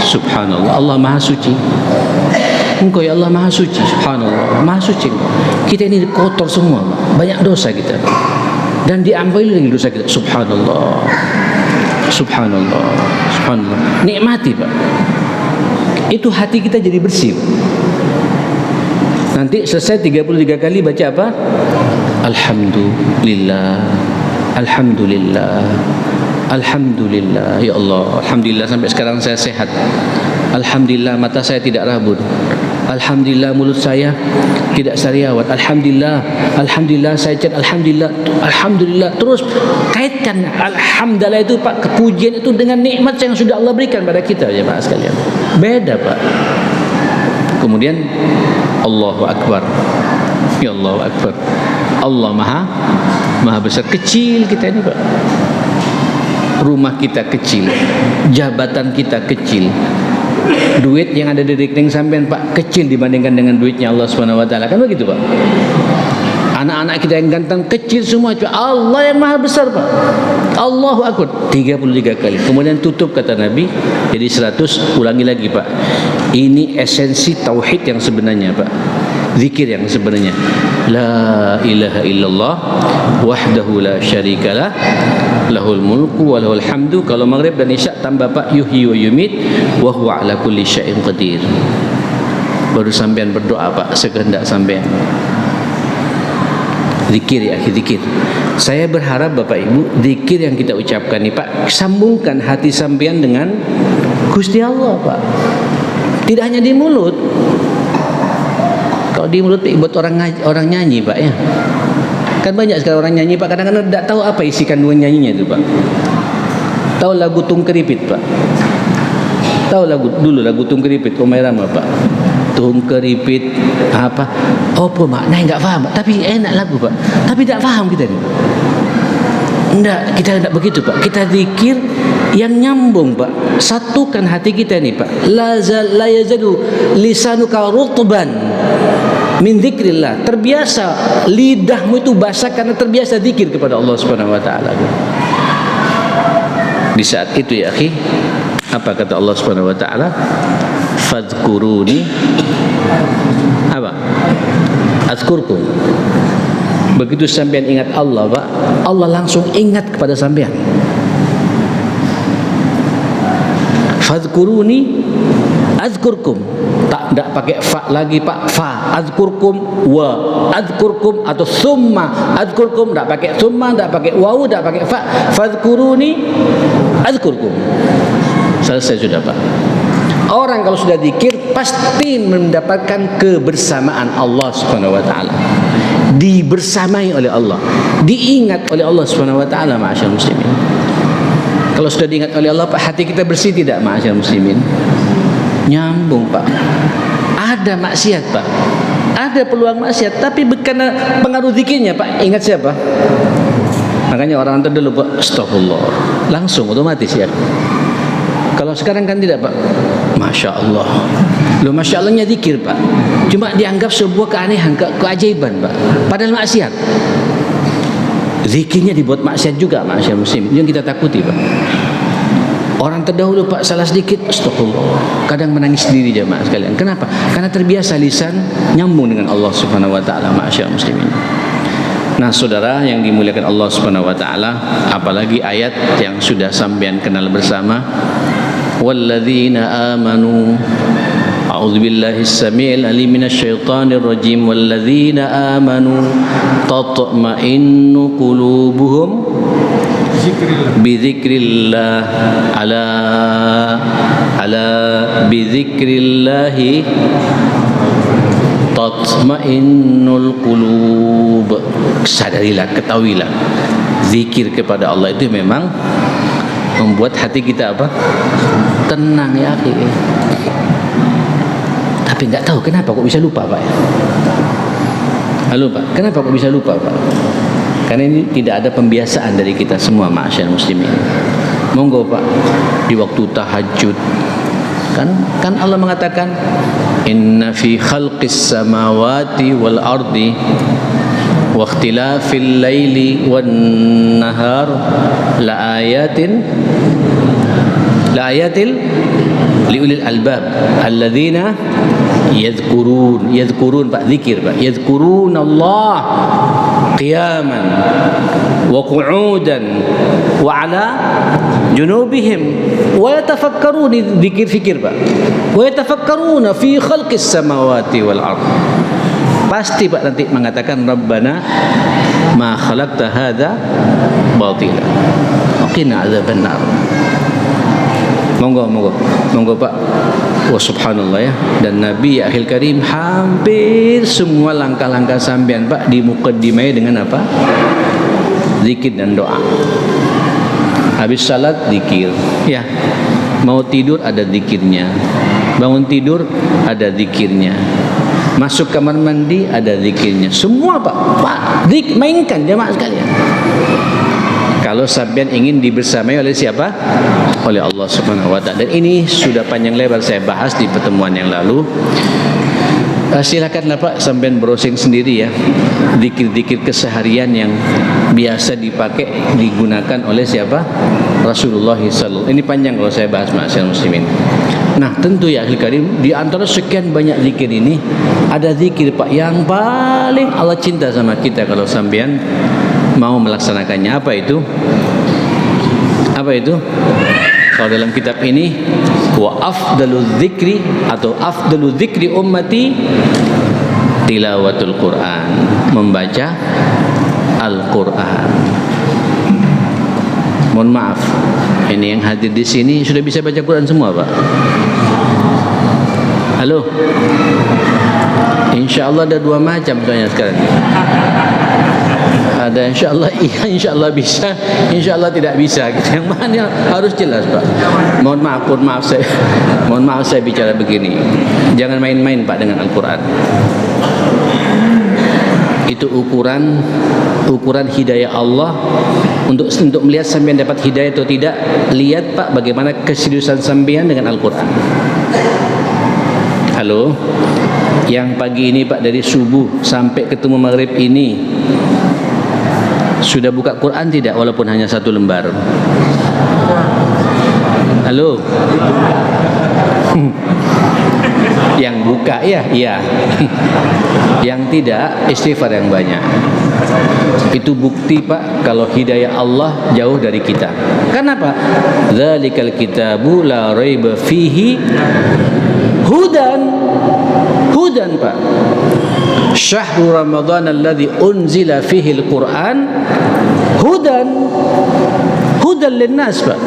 S1: Subhanallah, Allah Maha Suci. Engkau ya Allah Maha Suci. Subhanallah, Maha Suci. Kita ini kotor semua Pak. Banyak dosa kita, dan diampuni lagi dosa kita. Subhanallah, subhanallah, subhanallah. Nikmati Pak. Itu hati kita jadi bersih. Nanti selesai 33 kali baca apa? Alhamdulillah, alhamdulillah, alhamdulillah. Ya Allah, alhamdulillah sampai sekarang saya sehat. Alhamdulillah mata saya tidak rabun. Alhamdulillah mulut saya tidak sariawat. Alhamdulillah, alhamdulillah saya cat. Alhamdulillah, alhamdulillah. Terus kaitkan alhamdulillah itu Pak, kepujian itu dengan nikmat yang sudah Allah berikan pada kita ya Pak sekalian. Beda Pak. Kemudian Allahu Akbar. Ya Allahu Akbar. Allah Maha besar. Kecil kita ini Pak. Rumah kita kecil, jabatan kita kecil, duit yang ada di rekening sampean Pak kecil dibandingkan dengan duitnya Allah Subhanahu wa taala. Kan begitu Pak? Anak-anak kita yang ganteng kecil semua, cuma Allah yang Maha besar Pak. Allahu Akbar 33 kali. Kemudian tutup kata Nabi jadi 100. Ulangi lagi Pak. Ini esensi tauhid yang sebenarnya Pak. Zikir yang sebenarnya. La ilaha illallah wahdahu la syarikalah lahul mulku wa lahul hamdu. Kalau maghrib dan isya tambah Pak yuhyi wa yumit wa huwa ala kulli syai'in qadir. Baru sampean berdoa Pak sekehendak sampean. Zikir ya akhi, zikir. Saya berharap Bapak Ibu, zikir yang kita ucapkan ini Pak, sambungkan hati sampean dengan Gusti Allah Pak. Tidak hanya di mulut. Kalau di mulut buat orang nyanyi Pak ya. Kan banyak sekali orang nyanyi Pak, kadang-kadang tidak tahu apa isi kandungan nyanyinya itu Pak. Tahu lagu Tung Keripit Pak? Tahu lagu Tung Keripit Omai Rama Pak? Tung Keripit apa? Apa maknanya enggak paham, tapi enak lagu Pak. Tapi tidak paham kita ni. Enggak, kita tidak begitu Pak. Kita zikir yang nyambung Pak. Satukan hati kita ni Pak. La yazalu lisanuka rutban min dzikrillah. Terbiasa lidahmu itu basah karena terbiasa zikir kepada Allah Subhanahu wa taala. Di saat itu ya akhi, apa kata Allah Subhanahu wa taala? Fadhkuruni apa? Azkurkum. Begitu sampean ingat Allah Pak, Allah langsung ingat kepada sampean. Fadhkuruni azkurkum. Tak pakai fa lagi Pak, fa azkurkum wa azkurkum atau summa azkurkum, tak pakai summa, tak pakai wawu, tak pakai fa. Fadhkuruni azkurkum. Selesai sudah Pak. Orang kalau sudah zikir pasti mendapatkan kebersamaan Allah Subhanahu wa taala. Dibersamai oleh Allah, diingat oleh Allah Subhanahu wa taala ma'asyiral muslimin. Kalau sudah diingat oleh Allah Pak, hati kita bersih tidak ma'asyiral muslimin? Nyambung Pak. Ada maksiat Pak, ada peluang maksiat, tapi bukan pengaruh zikirnya Pak. Ingat siapa? Makanya orang terdulu Pak, astagfirullah, langsung otomatis ya. Kalau sekarang kan tidak Pak. Masya Allah. Loh Masya Allahnya zikir Pak, cuma dianggap sebuah keanehan, keajaiban Pak. Padahal maksiat. Zikirnya dibuat maksiat juga maksiat muslim. Yang kita takuti Pak. Orang terdahulu Pak salah sedikit, astagfirullah, kadang menangis sendiri jemaah sekalian. Kenapa? Karena terbiasa lisan nyambung dengan Allah Subhanahu wa taala maksiat muslimin. Nah saudara yang dimuliakan Allah Subhanahu wa taala, apalagi ayat yang sudah sampean kenal bersama, walladzina amanu, a'udzubillahi samiil alim minasyaitonir rajim, walladzina amanu tatma'innu qulubuhum bizikrillah, ala bizikrillahi tatma'innul qulub. Sadarilah, ketahuilah, zikir kepada Allah itu memang membuat hati kita apa? Tenang ya akhi. Tapi enggak tahu kenapa kok bisa lupa Pak. Halo Pak, kenapa kok bisa lupa Pak? Karena ini tidak ada pembiasaan dari kita semua ma'asyiral muslimin. Monggo Pak, di waktu tahajud kan Allah mengatakan inna fi khalqis samawati wal ardi wa ikhtilafil laili wan nahar la ayatin la ayatil liulil albab alladzina yadhkurun Pak, zikir Pak, yadhkurun Allah qiyaman wa qu'udan wa ala junubihim wa yatafakkarun, zikir fikir Pak, wa yatafakkaruna fi khalqis samawati wal ard. Pasti Pak nanti mengatakan Rabbana ma khalaqta hadza batila wa qina adzabannar. Monggo Pak. Oh subhanallah ya. Dan Nabi akhil karim hampir semua langkah-langkah sampean Pak dimukaddimai dengan apa? Zikir dan doa. Habis salat zikir, ya. Mau tidur ada zikirnya. Bangun tidur ada zikirnya. Masuk kamar mandi ada zikirnya. Semua Pak mainkan jemaah sekalian. Kalau sampean ingin dibersamai oleh siapa? Oleh Allah Subhanahu wa taala. Dan ini sudah panjang lebar saya bahas di pertemuan yang lalu. Silakanlah Pak sampean browsing sendiri ya. Zikir-zikir keseharian yang biasa dipakai digunakan oleh siapa? Rasulullah sallallahu. Ini panjang kalau saya bahas ma'asyiral muslimin. Nah, tentu ya ahli karim, di antara sekian banyak zikir ini ada zikir Pak yang paling Allah cinta sama kita kalau sampean mau melaksanakannya. Apa itu? Kalau dalam kitab ini, wa afdalul dzikri atau afdalul dzikri ummati tilawatul Quran, membaca Al-Quran. Mohon maaf, ini yang hadir di sini sudah bisa baca Quran semua Pak? Halo? InsyaAllah ada 2 macam soalnya sekarang. Ada insyaallah iya, insyaallah bisa, insyaallah tidak bisa gitu. Yang mana harus jelas Pak. Mohon maaf saya bicara begini. Jangan main-main Pak dengan Al-Quran. Itu ukuran hidayah Allah. Untuk melihat sampean dapat hidayah atau tidak, lihat Pak bagaimana keseriusan sampean dengan Al-Quran. Halo, yang pagi ini Pak dari subuh sampai ketemu maghrib ini sudah buka Quran tidak, walaupun hanya 1 lembar? Halo. Yang buka ya, iya. Yang tidak, istighfar yang banyak. Itu bukti Pak kalau hidayah Allah jauh dari kita. Kenapa? Dzalikal kitabu la raiba fihi hudan Pak. Syahrul Ramadan alladzi unzila fihi al-Quran hudan linnas Pak.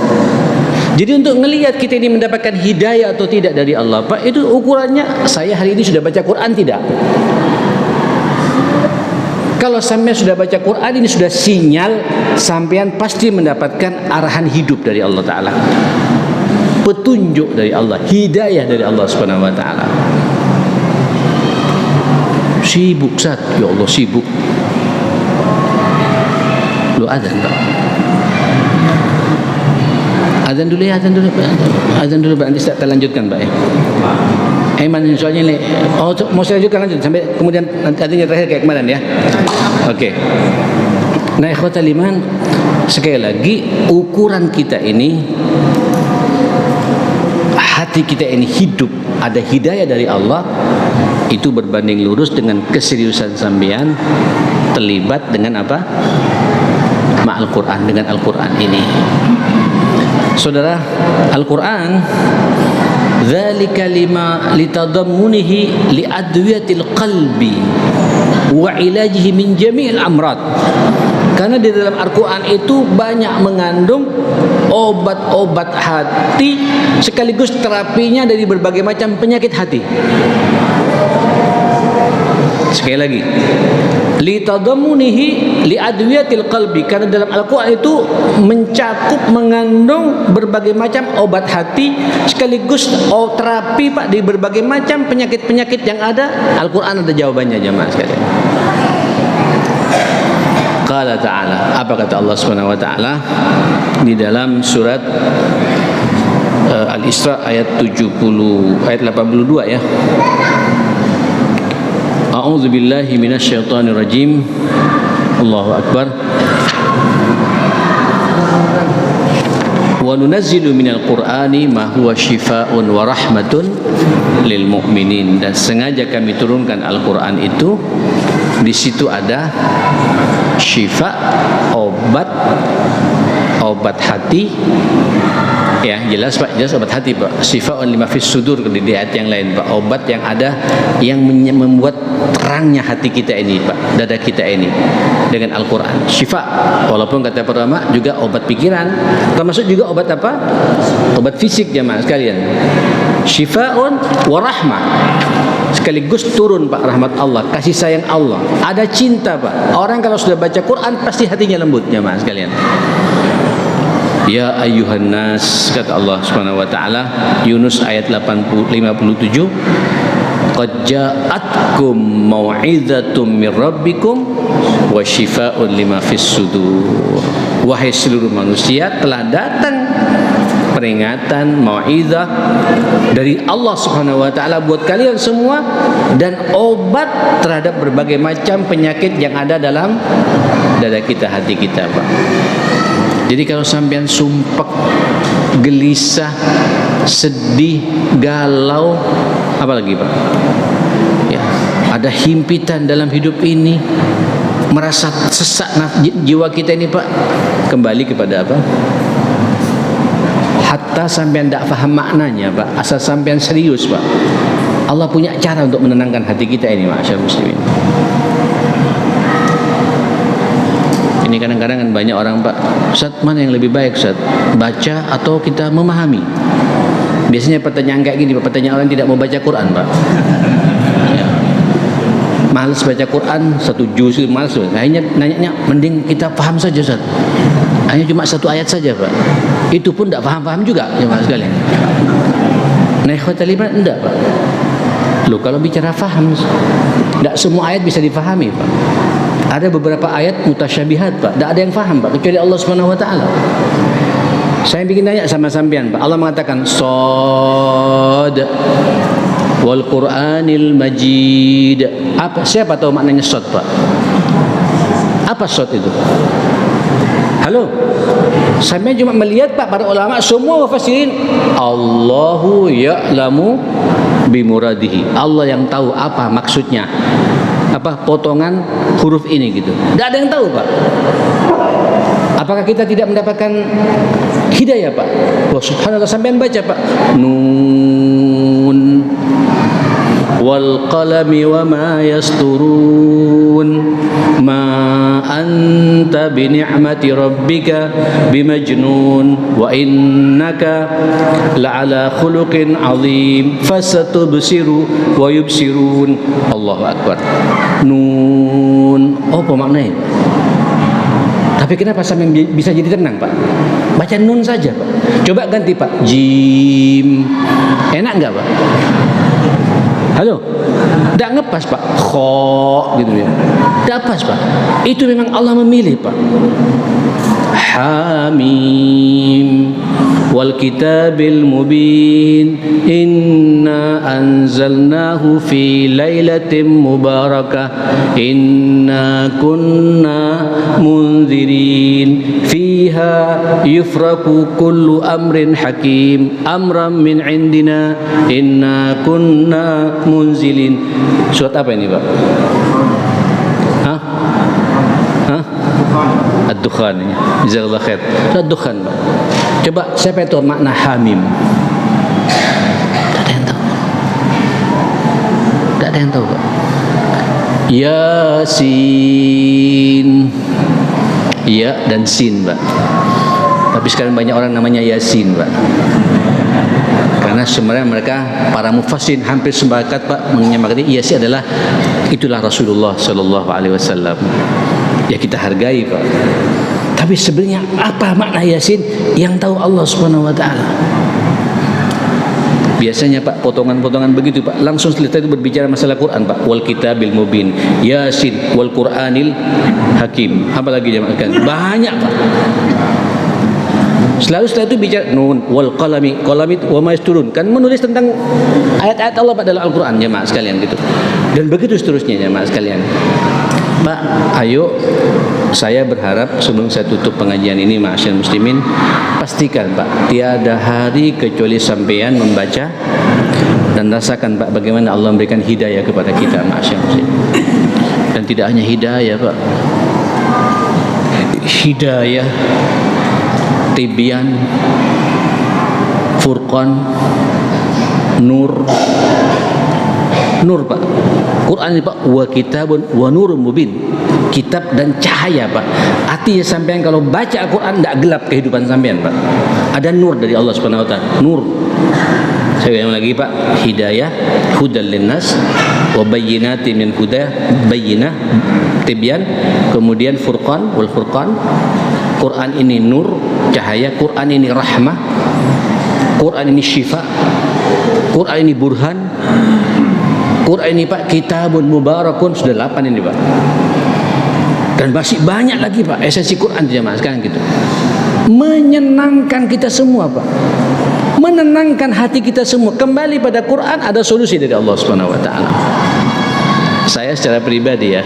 S1: Jadi untuk ngelihat kita ini mendapatkan hidayah atau tidak dari Allah Pak, itu ukurannya saya hari ini sudah baca Quran tidak. Kalau sampean sudah baca Quran, ini sudah sinyal sampean pasti mendapatkan arahan hidup dari Allah Ta'ala, petunjuk dari Allah, hidayah dari Allah Subhanahu wa Ta'ala. Sibuk Ustaz, ya Allah sibuk. Lu azan Pak. Azan dulu ya, azan dulu Pak, nanti kita lanjutkan Pak ya. Aiman soalnya ini, mau saya lanjutkan sampai kemudian nanti adanya terakhir kayak kemarin ya. Oke. Nah ikhwatal iman, sekali lagi ukuran kita ini, hati kita ini hidup ada hidayah dari Allah, itu berbanding lurus dengan keseriusan sampean terlibat dengan apa? Ma'al Quran, dengan Al-Quran ini. Saudara, Al-Quran dzalika lima litadammunihi liadwiyatil qalbi wa ilajihi min jami'il amrad. Karena di dalam Al-Quran itu banyak mengandung obat-obat hati sekaligus terapinya dari berbagai macam penyakit hati. Sekali lagi, litadammunihi liadwiyatil qalbi, karena dalam Al-Quran itu mencakup mengandung berbagai macam obat hati sekaligus terapi Pak di berbagai macam penyakit-penyakit yang ada. Al-Quran ada jawabannya jemaah sekalian. Qala ta'ala, apa kata Allah Subhanahu wa taala di dalam surat Al-Isra ayat 82 ya. A'udzu billahi minasyaitonir rajim. Allahu akbar. wa nunazzilu minal qur'ani ma huwa syifaa'un wa rahmatun lil mu'minin. Dan sengaja kami turunkan Al-Qur'an itu, di situ ada syifa, obat hati. Ya, jelas Pak, jelas obat hati Pak. Syifaa'un lima fis sudur di ayat yang lain Pak. Obat yang ada yang membuat terangnya hati kita ini Pak, dada kita ini dengan Al-Qur'an. Syifa, walaupun kata pertama juga obat pikiran, termasuk juga obat apa? Obat fisik jemaah sekalian. Syifaa'un wa rahmah. Sekaligus turun Pak rahmat Allah, kasih sayang Allah. Ada cinta Pak. Orang kalau sudah baca Quran pasti hatinya lembut jemaah sekalian. Ya ayyuhan nas, kata Allah Subhanahu wa taala, Yunus ayat 57, qad ja'atkum mau'izatum mir rabbikum wa syifaa'un lima fis sudur. Wahai seluruh manusia, telah datang peringatan, mau'izah dari Allah Subhanahu wa taala buat kalian semua, dan obat terhadap berbagai macam penyakit yang ada dalam dada kita, hati kita Pak. Jadi kalau sampean sumpek, gelisah, sedih, galau, apa lagi Pak? Ya, ada himpitan dalam hidup ini, merasa sesak jiwa kita ini Pak, kembali kepada apa? Hatta sampean tidak faham maknanya Pak, asal sampean serius Pak, Allah punya cara untuk menenangkan hati kita ini, ma'asyar muslimin. Ini kadang-kadang kan banyak orang Pak, Ustaz, mana yang lebih baik Ustaz, baca atau kita memahami? Biasanya pertanyaan kayak gini Pak, pertanyaan orang tidak mau baca Quran Pak. Ya. Males baca Quran, satu juz males. Akhirnya nanya, mending kita paham saja Ustaz. Hanya cuma satu ayat saja Pak. Itu pun tidak paham-paham juga jemaah sekalian. Nah, ikhwatal iman enggak Pak. Loh, kalau bicara faham, tidak semua ayat bisa difahami Pak. Ada beberapa ayat mutasyabihat Pak, tidak ada yang faham Pak kecuali Allah Subhanahu wa taala. Saya bikin tanya sama sampean Pak. Allah mengatakan Shad wal Qur'anil Majid. Apa, siapa tahu maknanya Shad Pak? Apa Shad itu? Halo, saya cuma melihat Pak, para ulama semua mufassirin, Allahu ya'lamu bimuradihi. Allah yang tahu apa maksudnya, apa potongan huruf ini gitu. Tidak ada yang tahu Pak. Apakah kita tidak mendapatkan hidayah Pak? Wah, subhanallah, sampean baca Pak, Nun wal qalami wa ma yasturun ma anta bi ni'mati rabbika bimajnun wa innaka la'ala khuluqin azim fasatubsiru wa yubsirun. Allahu akbar. Nun, apa maknanya? Tapi kenapa sampai bisa jadi tenang Pak? Baca nun saja Pak. Coba ganti Pak, jim. Enak enggak Pak? Halo, tidak ngepas Pak, kho gitu ya, tidak pas Pak. Itu memang Allah memilih Pak. Hamim wal kitabil mubin inna anzalnahu fi lailatin mubarakah inna kunna munzirin fiha yufraku kullu amrin hakim amran min indina inna kunna munzilin. Surat apa ini Pak? Hah? Hah? Ad-Dukhan ya. Jazakallah khair. Surat Dukhan Pak. Coba siapa itu makna hamim? Tidak ada yang tahu. Tidak ada yang tahu Pak. Yasin. Ya dan sin Pak. Tapi sekarang banyak orang namanya Yasin Pak. Karena sebenarnya mereka para mufassirin hampir sepakat Pak menyamakan Yasin adalah itulah Rasulullah sallallahu alaihi wasallam. Ya kita hargai Pak. Tapi sebenarnya apa makna Yasin yang tahu Allah Subhanahu wa taala? Biasanya Pak potongan-potongan begitu Pak, langsung setelah itu berbicara masalah Quran Pak, wal kitabil mubin, Yasin wal Qur'anil hakim. Apa lagi jemaah kan? Banyak Pak. Selalu setelah itu bicara nun wal qalami, qalamit wa ma yasturun, kan menulis tentang ayat-ayat Allah pada dalam Al-Qur'an jemaah sekalian gitu. Dan begitu seterusnya jemaah sekalian. Pak, ayo Saya berharap sebelum saya tutup pengajian ini, ma'asyiral muslimin, pastikan Pak, tiada hari kecuali sampean membaca dan rasakan Pak bagaimana Allah memberikan hidayah kepada kita, ma'asyiral muslimin. Dan tidak hanya hidayah Pak, hidayah, tibyan, furqan, nur Pak. Quran ini Pak, wa kitabun wa nurun mubin, kitab dan cahaya Pak. Artinya sampean kalau baca Al-Quran tidak gelap kehidupan sampean Pak. Ada nur dari Allah Subhanahu wa taala. Nur. Saya ulang lagi Pak, hidayah, hudal linnas wa bayyinatin min huda, bayyinah, tibyan, kemudian furqan wal furqan. Quran ini nur, cahaya, Quran ini rahmah, Quran ini syifa, Quran ini burhan, Quran ini Pak kitabun mubarakun. Sudah 8 ini Pak, dan masih banyak lagi Pak esensi Quran jemaah sekarang gitu. Menyenangkan kita semua Pak, menenangkan hati kita semua. Kembali pada Quran, ada solusi dari Allah Subhanahu wa taala. Saya secara pribadi ya,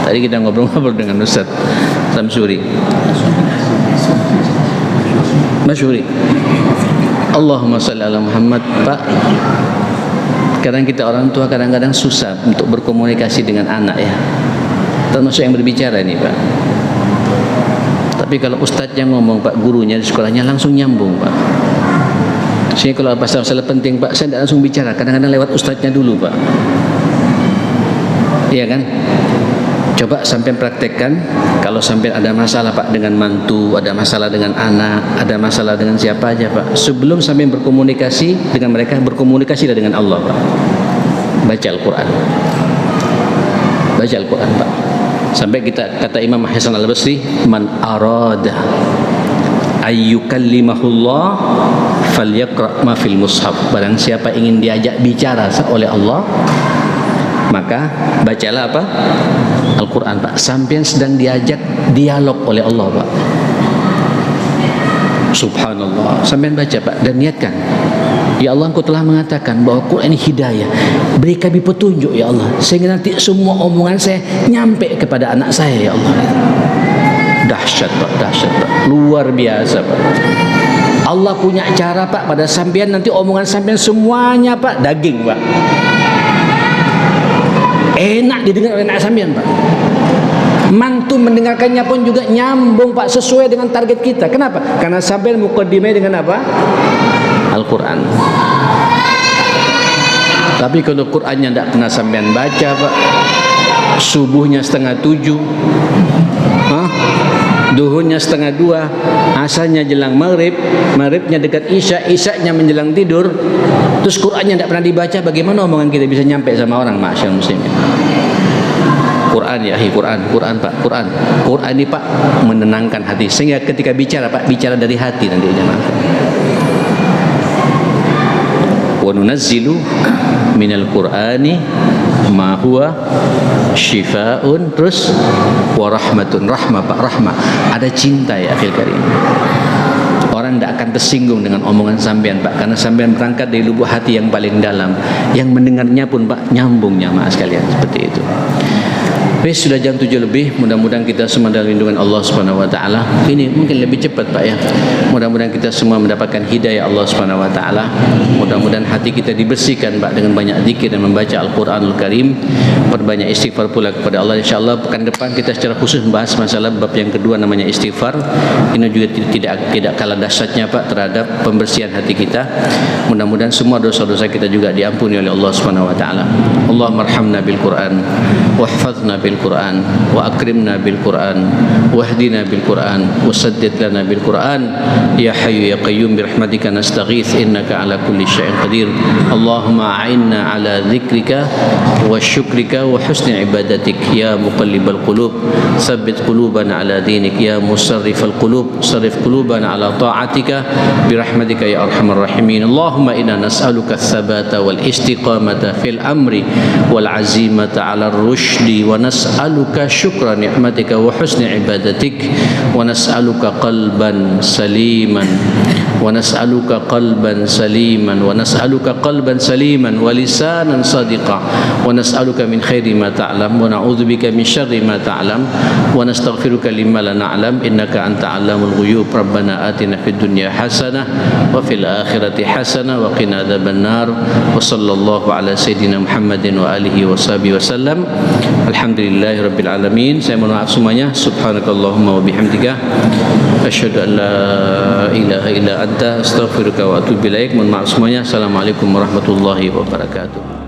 S1: tadi kita ngobrol-ngobrol dengan Ustaz Samsuri Masyuri, Allahumma shalli ala Muhammad. Pak, kadang kita orang tua kadang-kadang susah untuk berkomunikasi dengan anak ya, termasuk yang berbicara ini Pak. Tapi kalau ustadz yang ngomong Pak, gurunya di sekolahnya langsung nyambung Pak. Sehingga kalau masalah penting Pak, saya tidak langsung bicara, kadang-kadang lewat ustadznya dulu Pak. Iya kan? Coba sampai praktekkan. Kalau sampai ada masalah Pak dengan mantu, ada masalah dengan anak, ada masalah dengan siapa aja Pak, sebelum sampai berkomunikasi dengan mereka, berkomunikasilah dengan Allah Pak. Baca Al-Quran, baca Al-Quran Pak. Sampai kita kata Imam Hasan Al-Basri, man arada ayyukallimahullah falyaqra ma fil mushaf. Barang siapa ingin diajak bicara oleh Allah, maka bacalah apa? Al-Quran Pak. Sampai sedang diajak dialog oleh Allah Pak. Subhanallah. Sampai baca Pak dan niatkan, ya Allah, Engkau telah mengatakan bahwa Quran ini hidayah, beri kami petunjuk ya Allah, sehingga nanti semua omongan saya nyampe kepada anak saya ya Allah. Dahsyat Pak, dahsyat Pak, luar biasa Pak. Allah punya cara Pak pada sampean, nanti omongan sampean semuanya Pak daging Pak, enak didengar oleh anak sampean Pak. Mantu mendengarkannya pun juga nyambung Pak, sesuai dengan target kita. Kenapa? Karena sampean mukaddimah dengan apa? Al-Quran. Tapi kalau Qurannya tidak pernah sampean baca Pak, subuhnya 6:30, duhurnya 1:30, asarnya jelang maghrib, maghribnya dekat isya, isyanya menjelang tidur, terus Qurannya tidak pernah dibaca, bagaimana omongan kita bisa nyampe sama orang, ma'asyiral muslimin? Quran ya, Quran Pak, Quran ini Pak menenangkan hati, sehingga ketika bicara Pak, bicara dari hati nanti jemaah. Wa nunazzilu minal Qur'ani ma huwa syifaa'un, terus wa rahmatun, rahmah Pak, rahmah, ada cinta ya akhil karim. Orang tidak akan tersinggung dengan omongan sampean Pak, karena sampean berangkat dari lubuk hati yang paling dalam, yang mendengarnya pun Pak nyambungnya maaf sekalian, seperti itu. Sudah jam 7 lebih, mudah-mudahan kita semua dalam lindungan Allah Subhanahu wa taala. Ini mungkin lebih cepat Pak ya. Mudah-mudahan kita semua mendapatkan hidayah Allah Subhanahu wa taala. Mudah-mudahan hati kita dibersihkan Pak dengan banyak zikir dan membaca Al-Qur'anul Karim. Perbanyak istighfar pula kepada Allah. Insyaallah pekan depan kita secara khusus membahas masalah bab yang kedua, namanya istighfar. Ini juga tidak kalah dahsyatnya Pak terhadap pembersihan hati kita. Mudah-mudahan semua dosa-dosa kita juga diampuni oleh Allah Subhanahu wa taala. Allahumma arhamna bil Qur'an wahfazna bil Quran wa akrimna bil Quran wahdina bil Quran wasaddid lana bil Quran ya hayyu ya qayyum birahmatika nastaghits innaka ala kulli syai'in qadir. Allahumma a'inna ala dzikrika wa syukrika wa husni ibadatik ya muqallibal qulub tsabbit qulubana ala dinik ya musarrifal qulub sarrif qulubana ala ta'atika birahmatika ya arhamar rahimin. Allahumma inna nas'aluka ats-tsabata wal istiqamata fil amri wal azimata ala ar-rusydi wa nas nas'aluka syukra ni'matika wa husni ibadatik, wa nas'aluka qalban saliman, wa nas'aluka qalban saliman, wa nas'aluka qalban saliman wa lisanan sadiqa, wa nas'aluka min khairi ma ta'lam, wa na'udzubika min syarri ma ta'lam, wa nastaghfiruka lima la na'lam, innaka anta 'allamul ghuyub. Rabbana atina fid dunya hasanah wa fil akhirati hasanah wa qina adzabannar. Wa sallallahu ala sayyidina Muhammadin wa alihi wa sahbihi wasallam. Alhamdulillahirabbil alamin. Saya mohon maaf semuanya. Subhanakallahumma wa bihamdika asyhadu an la ilaha illa anta astaghfiruka wa atubu ilaik. Mohon maaf semuanya. Assalamualaikum warahmatullahi wabarakatuh.